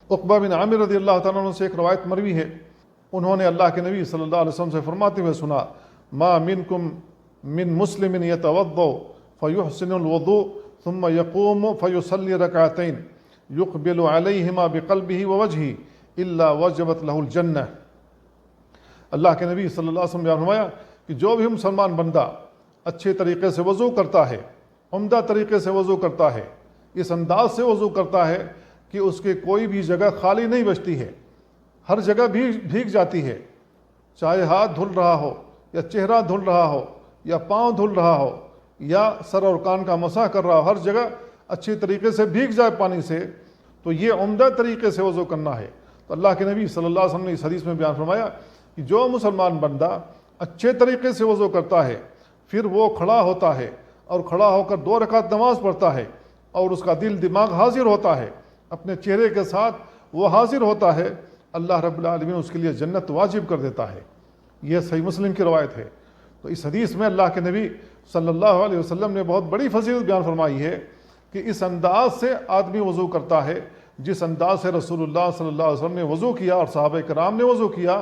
عقبہ بن عامر رضی اللہ تعالیٰ عنہ سے ایک روایت مروی ہے، انہوں نے اللہ کے نبی صلی اللہ علیہ وسلم سے فرماتے ہوئے سنا، ما منکم من مسلم یتوضأ فیحسن الوضوء ثم یقوم فیصلی رکعتین یقبل علیہما بقلبہ ووجہہ الا وجبت لہ الجنہ۔ اللہ کے نبی صلی اللہ علیہ وسلم نے فرمایا کہ جو بھی مسلمان بندہ اچھے طریقے سے وضو کرتا ہے، عمدہ طریقے سے وضو کرتا ہے، اس انداز سے وضو کرتا ہے کہ اس کے کوئی بھی جگہ خالی نہیں بچتی ہے، ہر جگہ بھیگ جاتی ہے، چاہے ہاتھ دھل رہا ہو یا چہرہ دھل رہا ہو یا پاؤں دھل رہا ہو یا سر اور کان کا مسح کر رہا ہو، ہر جگہ اچھی طریقے سے بھیگ جائے پانی سے، تو یہ عمدہ طریقے سے وضو کرنا ہے۔ تو اللہ کے نبی صلی اللہ علیہ وسلم نے اس حدیث میں بیان فرمایا کہ جو مسلمان بندہ اچھے طریقے سے وضو کرتا ہے، پھر وہ کھڑا ہوتا ہے اور کھڑا ہو کر 2 رکعت نماز پڑھتا ہے، اور اس کا دل دماغ حاضر ہوتا ہے، اپنے چہرے کے ساتھ وہ حاضر ہوتا ہے، اللہ رب العالمین اس کے لیے جنت واجب کر دیتا ہے۔ یہ صحیح مسلم کی روایت ہے۔ تو اس حدیث میں اللہ کے نبی صلی اللہ علیہ وسلم نے بہت بڑی فضیلت بیان فرمائی ہے کہ اس انداز سے آدمی وضو کرتا ہے جس انداز سے رسول اللہ صلی اللہ علیہ وسلم نے وضو کیا اور صحابہ کرام نے وضو کیا،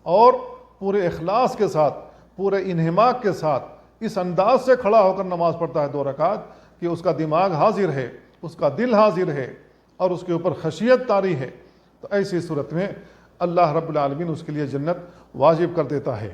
اور پورے اخلاص کے ساتھ، پورے انہماک کے ساتھ اس انداز سے کھڑا ہو کر نماز پڑھتا ہے 2 رکعت کہ اس کا دماغ حاضر ہے، اس کا دل حاضر ہے اور اس کے اوپر خشیت طاری ہے، تو ایسی صورت میں اللہ رب العالمین اس کے لیے جنت واجب کر دیتا ہے۔